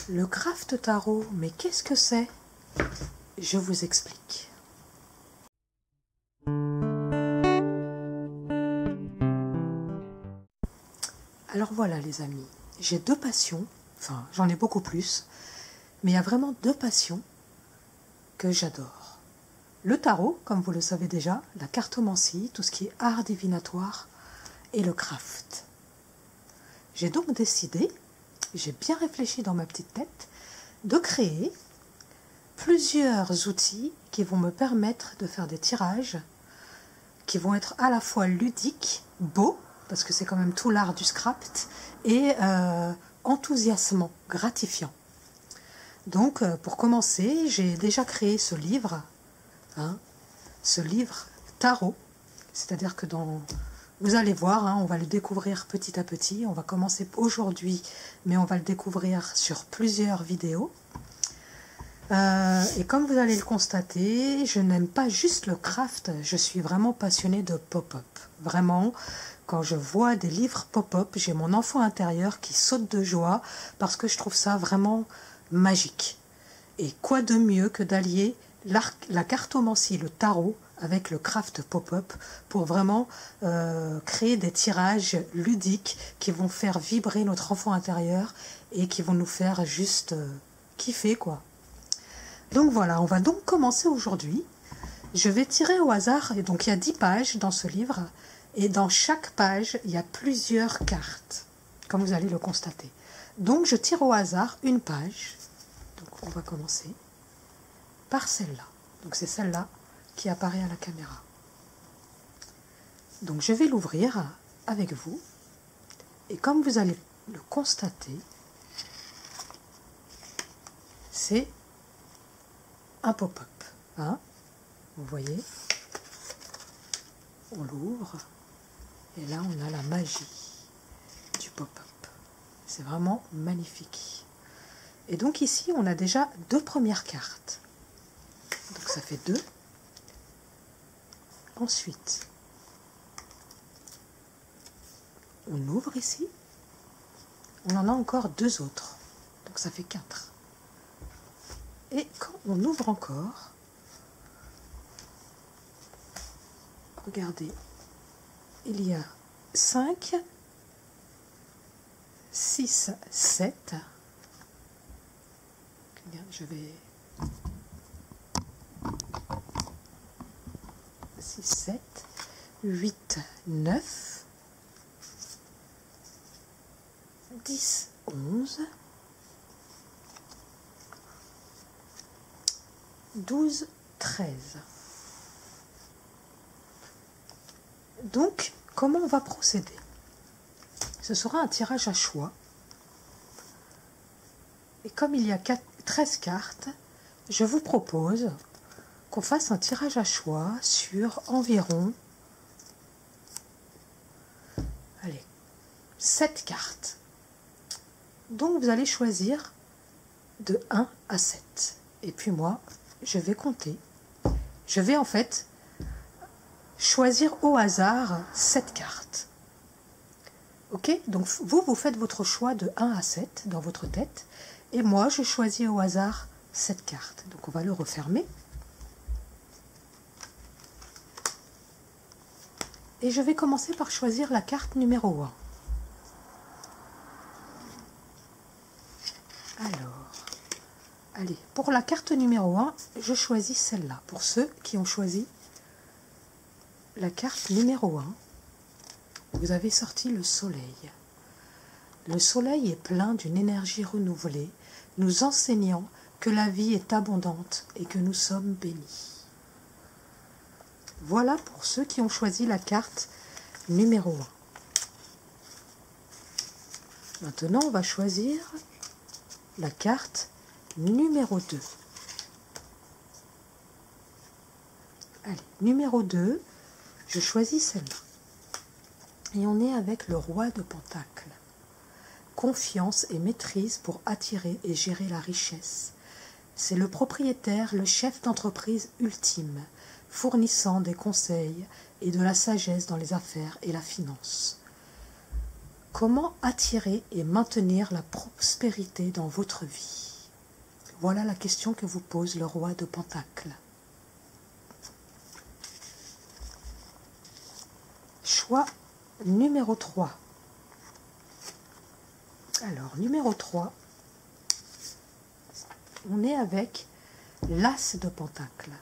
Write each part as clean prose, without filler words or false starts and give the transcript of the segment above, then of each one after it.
Le craft tarot, mais qu'est-ce que c'est? Je vous explique. Alors voilà les amis, j'ai deux passions, enfin j'en ai beaucoup plus, mais il y a vraiment deux passions que j'adore. Le tarot, comme vous le savez déjà, la cartomancie, tout ce qui est art divinatoire, et le craft. J'ai donc décidé, j'ai bien réfléchi dans ma petite tête, de créer plusieurs outils qui vont me permettre de faire des tirages qui vont être à la fois ludiques, beaux, parce que c'est quand même tout l'art du craft, et enthousiasmant, gratifiant. Donc pour commencer, j'ai déjà créé ce livre, ce livre tarot, c'est-à-dire que vous allez voir, on va le découvrir petit à petit. On va commencer aujourd'hui, mais on va le découvrir sur plusieurs vidéos. Et comme vous allez le constater, je n'aime pas juste le craft, je suis vraiment passionnée de pop-up. Vraiment, quand je vois des livres pop-up, j'ai mon enfant intérieur qui saute de joie parce que je trouve ça vraiment magique. Et quoi de mieux que d'allier la cartomancie, le tarot, avec le craft pop-up pour vraiment créer des tirages ludiques qui vont faire vibrer notre enfant intérieur et qui vont nous faire juste kiffer quoi. Donc voilà, on va donc commencer aujourd'hui. Je vais tirer au hasard, et donc il y a 10 pages dans ce livre, et dans chaque page, il y a plusieurs cartes, comme vous allez le constater. Donc je tire au hasard une page, donc on va commencer par celle-là. Donc c'est celle-là qui apparaît à la caméra. Donc je vais l'ouvrir avec vous, et comme vous allez le constater, c'est un pop-up, vous voyez, on l'ouvre et là on a la magie du pop-up, c'est vraiment magnifique. Et donc ici on a déjà deux premières cartes, donc ça fait 2. Ensuite on ouvre ici, on en a encore 2 autres, donc ça fait 4. Et quand on ouvre encore, regardez, il y a 5, 6, 7. Je vais... 6, 7, 8, 9, 10, 11, 12, 13. Donc, comment on va procéder? Ce sera un tirage à choix. Et comme il y a 13 cartes, je vous propose qu'on fasse un tirage à choix sur environ 7 cartes. Donc, vous allez choisir de 1 à 7. Et puis moi, je vais compter. Je vais en fait choisir au hasard 7 cartes. Ok? Donc vous faites votre choix de 1 à 7 dans votre tête. Et moi, je choisis au hasard 7 cartes. Donc on va le refermer. Et je vais commencer par choisir la carte numéro 1. Alors... Allez, pour la carte numéro 1, je choisis celle-là. Pour ceux qui ont choisi la carte numéro 1, vous avez sorti le soleil. Le soleil est plein d'une énergie renouvelée, nous enseignant que la vie est abondante et que nous sommes bénis. Voilà pour ceux qui ont choisi la carte numéro 1. Maintenant, on va choisir la carte numéro 2. Allez, numéro 2, je choisis celle-là. Et on est avec le roi de Pentacles. Confiance et maîtrise pour attirer et gérer la richesse. C'est le propriétaire, le chef d'entreprise ultime, fournissant des conseils et de la sagesse dans les affaires et la finance. Comment attirer et maintenir la prospérité dans votre vie? Voilà la question que vous pose le roi de Pentacles. Choix numéro 3. Alors, numéro 3, on est avec l'As de Pentacles.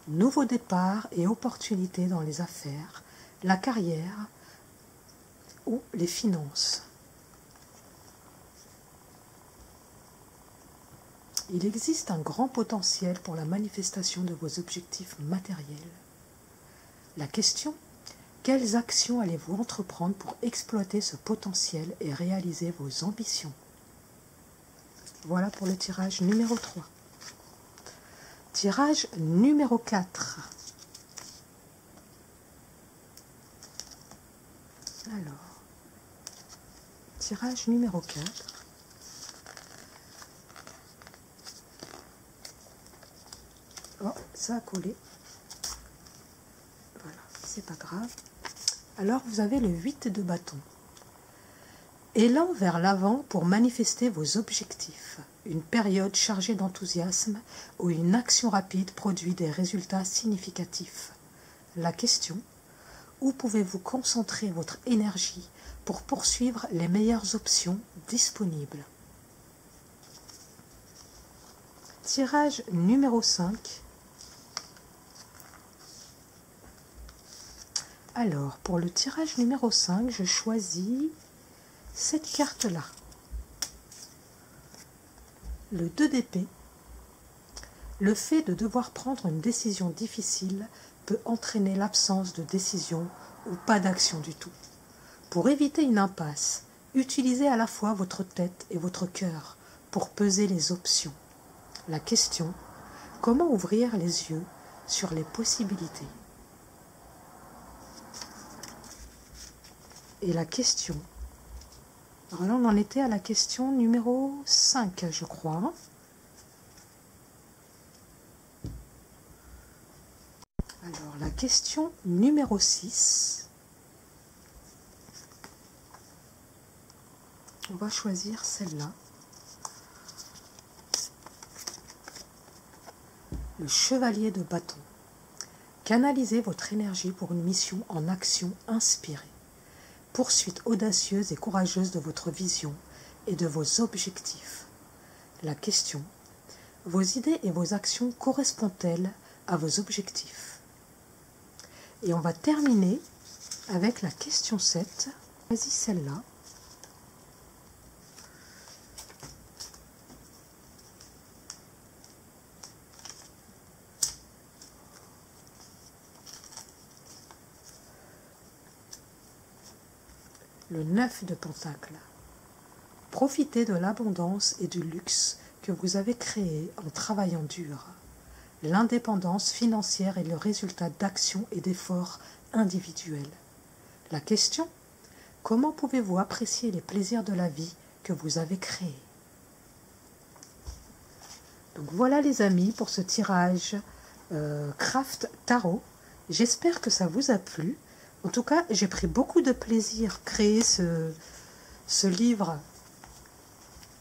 Nouveau départ et opportunités dans les affaires, la carrière ou les finances. Il existe un grand potentiel pour la manifestation de vos objectifs matériels. La question: quelles actions allez-vous entreprendre pour exploiter ce potentiel et réaliser vos ambitions? Voilà pour le tirage numéro 3. Tirage numéro 4. Alors, tirage numéro 4. Oh, ça a collé. Voilà, c'est pas grave. Alors, vous avez le 8 de bâton. Élan vers l'avant pour manifester vos objectifs. Une période chargée d'enthousiasme où une action rapide produit des résultats significatifs. La question: où pouvez-vous concentrer votre énergie pour poursuivre les meilleures options disponibles? Tirage numéro 5. Alors, pour le tirage numéro 5, je choisis cette carte-là. Le 2 d'épée. Le fait de devoir prendre une décision difficile peut entraîner l'absence de décision ou pas d'action du tout. Pour éviter une impasse, utilisez à la fois votre tête et votre cœur pour peser les options. La question: comment ouvrir les yeux sur les possibilités? Et la question, alors là on en était à la question numéro 5, je crois. Alors la question numéro 6, on va choisir celle-là. Le chevalier de bâton. Canalisez votre énergie pour une mission en action inspirée. Poursuite audacieuse et courageuse de votre vision et de vos objectifs. La question: vos idées et vos actions correspondent-elles à vos objectifs? Et on va terminer avec la question 7. Vas-y, celle-là. Le 9 de Pentacles. Profitez de l'abondance et du luxe que vous avez créé en travaillant dur. L'indépendance financière est le résultat d'actions et d'efforts individuels. La question: comment pouvez-vous apprécier les plaisirs de la vie que vous avez créés? Donc voilà les amis pour ce tirage Craft Tarot. J'espère que ça vous a plu. En tout cas, j'ai pris beaucoup de plaisir à créer ce livre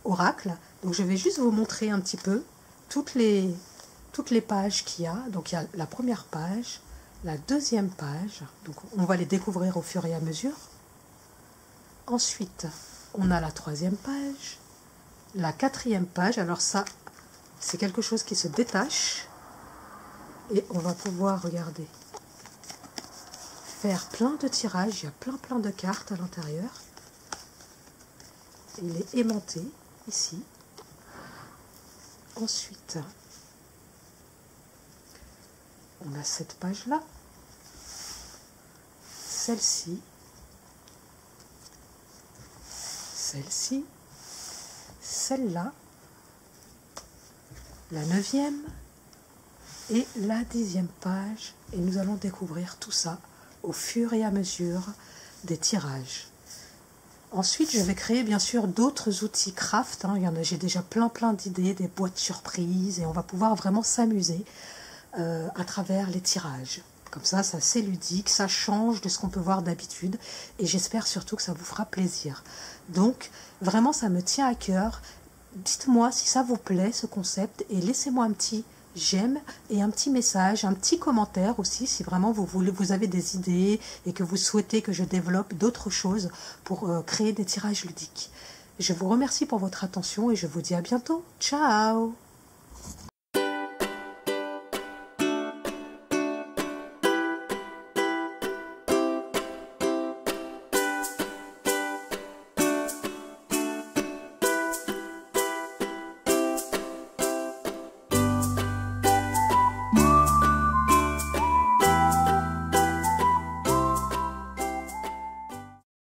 oracle. Donc je vais juste vous montrer un petit peu toutes les pages qu'il y a. Donc il y a la première page, la deuxième page. Donc on va les découvrir au fur et à mesure. Ensuite, on a la troisième page, la quatrième page. Alors ça, c'est quelque chose qui se détache. Et on va pouvoir regarder. Faire plein de tirages, il y a plein de cartes à l'intérieur. Il est aimanté ici. Ensuite, on a cette page-là, celle-ci, celle-ci, celle-là, la 9e et la 10e page. Et nous allons découvrir tout ça au fur et à mesure des tirages. Ensuite, je vais créer bien sûr d'autres outils craft. J'ai déjà plein d'idées, des boîtes surprises, et on va pouvoir vraiment s'amuser à travers les tirages. Comme ça, c'est ludique, ça change de ce qu'on peut voir d'habitude et j'espère surtout que ça vous fera plaisir. Donc, vraiment, ça me tient à cœur. Dites-moi si ça vous plaît, ce concept, et laissez-moi un petit j'aime et un petit message, un petit commentaire aussi, si vraiment vous avez des idées et que vous souhaitez que je développe d'autres choses pour créer des tirages ludiques. Je vous remercie pour votre attention et je vous dis à bientôt. Ciao!